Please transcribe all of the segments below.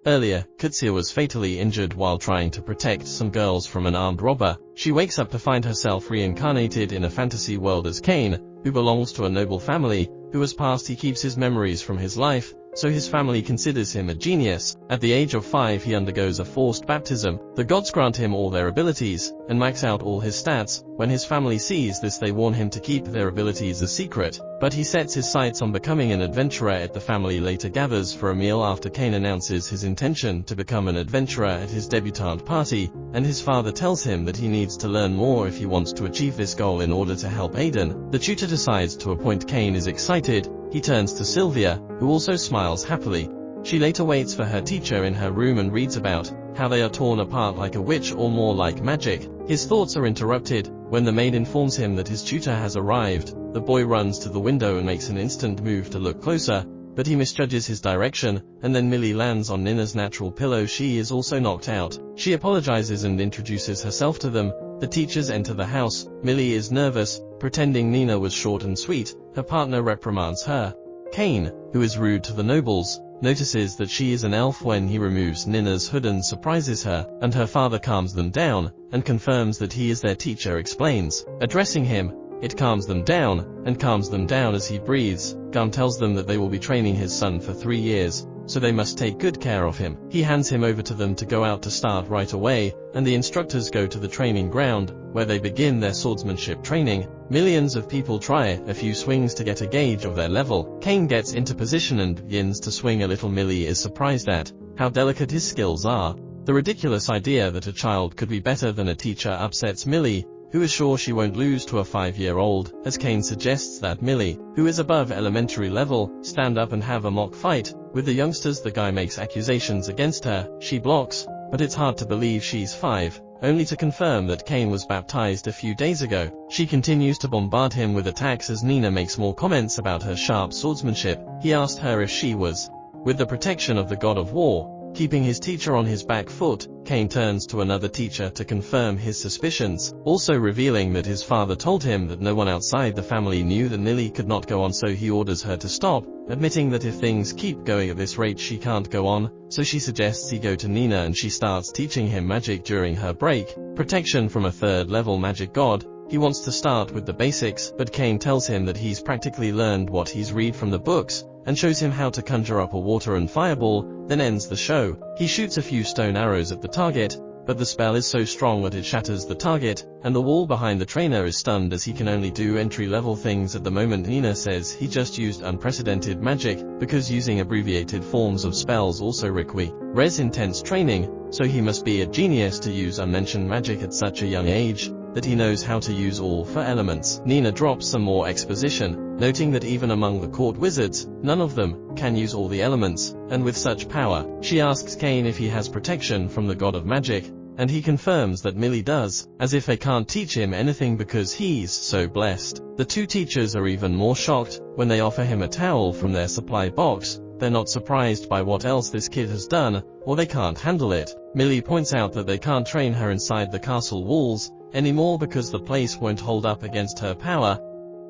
Earlier, Katsuya was fatally injured while trying to protect some girls from an armed robber. She wakes up to find herself reincarnated in a fantasy world as Kane, who belongs to a noble family, who has passed. He keeps his memories from his life, so his family considers him a genius. At the age of 5 he undergoes a forced baptism. The gods grant him all their abilities, and max out all his stats. When his family sees this they warn him to keep their abilities a secret, but he sets his sights on becoming an adventurer. The family later gathers for a meal after Kane announces his intention to become an adventurer at his debutante party, and his father tells him that he needs to learn more if he wants to achieve this goal in order to help Aiden. The tutor decides to appoint Kane. Is excited. He turns to Sylvia, who also smiles happily. She later waits for her teacher in her room and reads about how they are torn apart like a witch, or more like magic. His thoughts are interrupted when the maid informs him that his tutor has arrived. The boy runs to the window and makes an instant move to look closer, but he misjudges his direction, and then Millie lands on Nina's natural pillow. She is also knocked out. She apologizes and introduces herself to them. The teachers enter the house. Millie is nervous, pretending Nina was short and sweet. Her partner reprimands her. Kane, who is rude to the nobles, notices that she is an elf when he removes Nina's hood and surprises her, and her father calms them down, and confirms that he is their teacher. Explains. Addressing him, it calms them down as he breathes. Gum tells them that they will be training his son for 3 years, so they must take good care of him. He hands him over to them to go out to start right away, and the instructors go to the training ground, where they begin their swordsmanship training. Millions of people try a few swings to get a gauge of their level. Kane gets into position and begins to swing a little. Millie is surprised at how delicate his skills are. The ridiculous idea that a child could be better than a teacher upsets Millie, who is sure she won't lose to a 5-year-old, as Kane suggests that Millie, who is above elementary level, stand up and have a mock fight with the youngsters. The guy makes accusations against her. She blocks, but it's hard to believe she's 5, only to confirm that Kane was baptized a few days ago. She continues to bombard him with attacks as Nina makes more comments about her sharp swordsmanship. He asked her if she was with the protection of the god of war. Keeping his teacher on his back foot, Kane turns to another teacher to confirm his suspicions, also revealing that his father told him that no one outside the family knew that Millie could not go on, so he orders her to stop, admitting that if things keep going at this rate she can't go on, so she suggests he go to Nina and she starts teaching him magic during her break. Protection from a 3rd level magic god. He wants to start with the basics, but Kane tells him that he's practically learned what he's read from the books, and shows him how to conjure up a water and fireball, then ends the show. He shoots a few stone arrows at the target, but the spell is so strong that it shatters the target, and the wall behind the trainer is stunned as he can only do entry-level things at the moment. Nina says he just used unprecedented magic, because using abbreviated forms of spells also requires intense training, so he must be a genius to use unmentioned magic at such a young age, that he knows how to use all 4 elements. Nina drops some more exposition, noting that even among the court wizards, none of them can use all the elements, and with such power. She asks Kane if he has protection from the god of magic, and he confirms that Millie does, as if they can't teach him anything because he's so blessed. The 2 teachers are even more shocked when they offer him a towel from their supply box. They're not surprised by what else this kid has done, or they can't handle it. Millie points out that they can't train her inside the castle walls anymore because the place won't hold up against her power.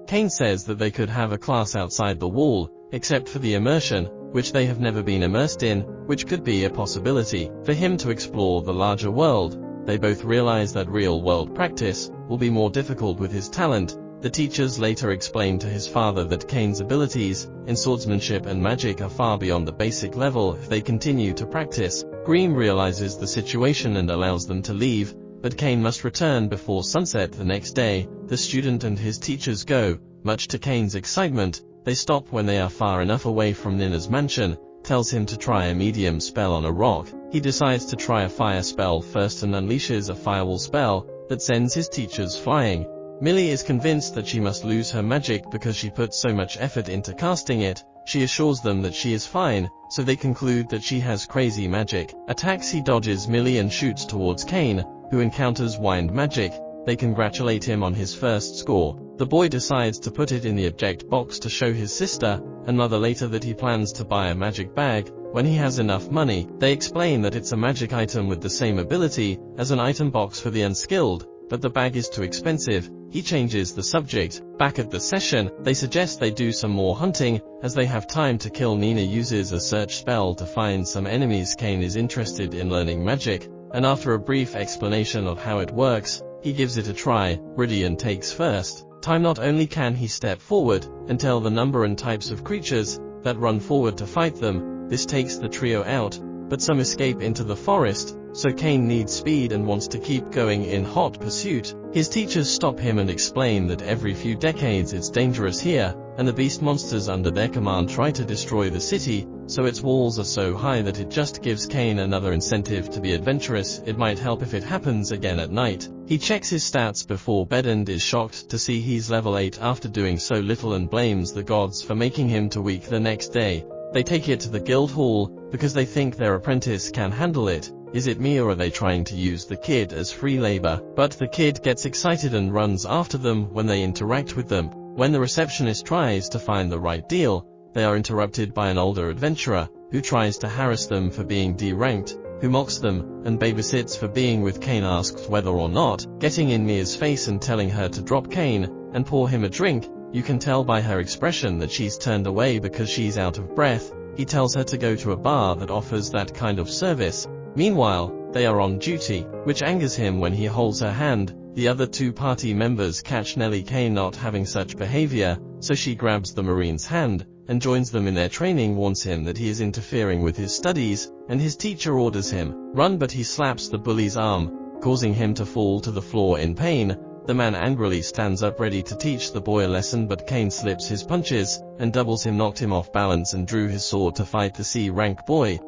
Kane says that they could have a class outside the wall, except for the immersion, which they have never been immersed in, which could be a possibility for him to explore the larger world. They both realize that real-world practice will be more difficult with his talent. The teachers later explain to his father that Kane's abilities in swordsmanship and magic are far beyond the basic level if they continue to practice. Green realizes the situation and allows them to leave, but Kane must return before sunset the next day. The student and his teachers go. Much to Kane's excitement, they stop when they are far enough away from Nina's mansion. Tells him to try a medium spell on a rock. He decides to try a fire spell first and unleashes a firewall spell that sends his teachers flying. Millie is convinced that she must lose her magic because she put so much effort into casting it. She assures them that she is fine, so they conclude that she has crazy magic. Attacks. He dodges Millie and shoots towards Kane, who encounters wind magic. They congratulate him on his first score. The boy decides to put it in the object box to show his sister and mother later that he plans to buy a magic bag when he has enough money. They explain that it's a magic item with the same ability as an item box for the unskilled, but the bag is too expensive. He changes the subject. Back at the session, they suggest they do some more hunting, as they have time to kill. Nina uses a search spell to find some enemies. Kane is interested in learning magic, and after a brief explanation of how it works, he gives it a try. Ridian takes first time. Not only can he step forward and tell the number and types of creatures that run forward to fight them, this takes the trio out, but some escape into the forest, so Kane needs speed and wants to keep going in hot pursuit. His teachers stop him and explain that every few decades it's dangerous here, and the beast monsters under their command try to destroy the city, so its walls are so high that it just gives Kane another incentive to be adventurous. It might help if it happens again at night. He checks his stats before bed and is shocked to see he's level 8 after doing so little, and blames the gods for making him too weak. The next day, they take it to the guild hall, because they think their apprentice can handle it. Is it me, or are they trying to use the kid as free labor? But the kid gets excited and runs after them when they interact with them. When the receptionist tries to find the right deal, they are interrupted by an older adventurer, who tries to harass them for being D-ranked, who mocks them, and babysits for being with Kane. Asks whether or not getting in Mia's face and telling her to drop Kane and pour him a drink. You can tell by her expression that she's turned away because she's out of breath. He tells her to go to a bar that offers that kind of service. Meanwhile, they are on duty, which angers him when he holds her hand. The other two party members catch Nellie Kane not having such behavior, so she grabs the Marine's hand and joins them in their training, warns him that he is interfering with his studies, and his teacher orders him run, but he slaps the bully's arm, causing him to fall to the floor in pain. The man angrily stands up ready to teach the boy a lesson, but Kane slips his punches and doubles him, knocked him off balance, and drew his sword to fight the C-rank boy.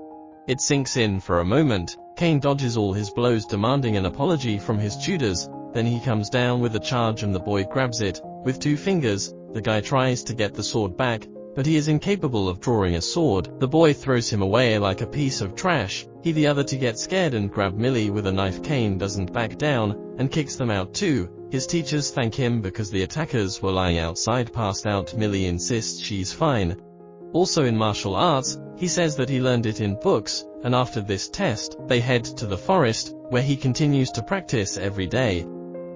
It sinks in for a moment. Kane dodges all his blows, demanding an apology from his tutors. Then he comes down with a charge and the boy grabs it with 2 fingers. The guy tries to get the sword back, but he is incapable of drawing a sword. The boy throws him away like a piece of trash. He the other to get scared and grab Millie with a knife. Kane doesn't back down and kicks them out too. His teachers thank him because the attackers were lying outside passed out. Millie insists she's fine. Also in martial arts, he says that he learned it in books, and after this test, they head to the forest, where he continues to practice every day.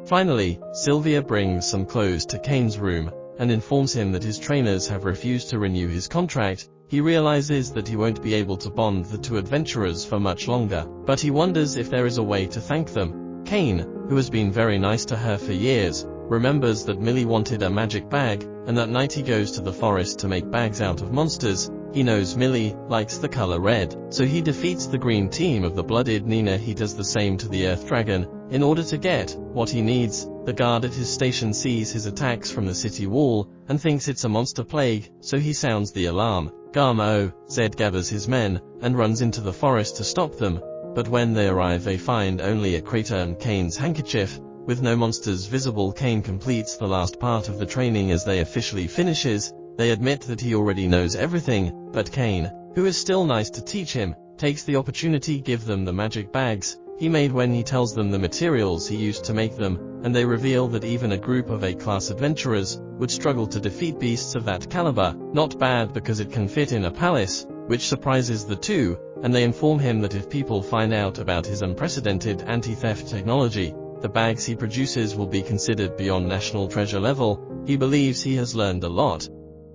Finally, Sylvia brings some clothes to Kane's room, and informs him that his trainers have refused to renew his contract. He realizes that he won't be able to bond the two adventurers for much longer, but he wonders if there is a way to thank them. Kane, who has been very nice to her for years, remembers that Millie wanted a magic bag, and that night he goes to the forest to make bags out of monsters. He knows Millie likes the color red, so he defeats the green team of the blooded Nina. He does the same to the Earth Dragon, in order to get what he needs. The guard at his station sees his attacks from the city wall, and thinks it's a monster plague, so he sounds the alarm. Garmo Zed gathers his men, and runs into the forest to stop them, but when they arrive they find only a crater and Kane's handkerchief. With no monsters visible, Kane completes the last part of the training. As they officially finishes, they admit that he already knows everything, but Kane, who is still nice to teach him, takes the opportunity give them the magic bags he made when he tells them the materials he used to make them, and they reveal that even a group of A-class adventurers would struggle to defeat beasts of that caliber. Not bad because it can fit in a palace, which surprises the two, and they inform him that if people find out about his unprecedented anti-theft technology, the bags he produces will be considered beyond national treasure level. He believes he has learned a lot.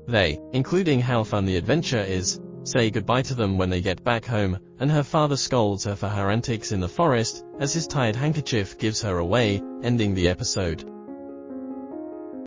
They, including how fun the adventure is, say goodbye to them when they get back home, and her father scolds her for her antics in the forest, as his tied handkerchief gives her away, ending the episode.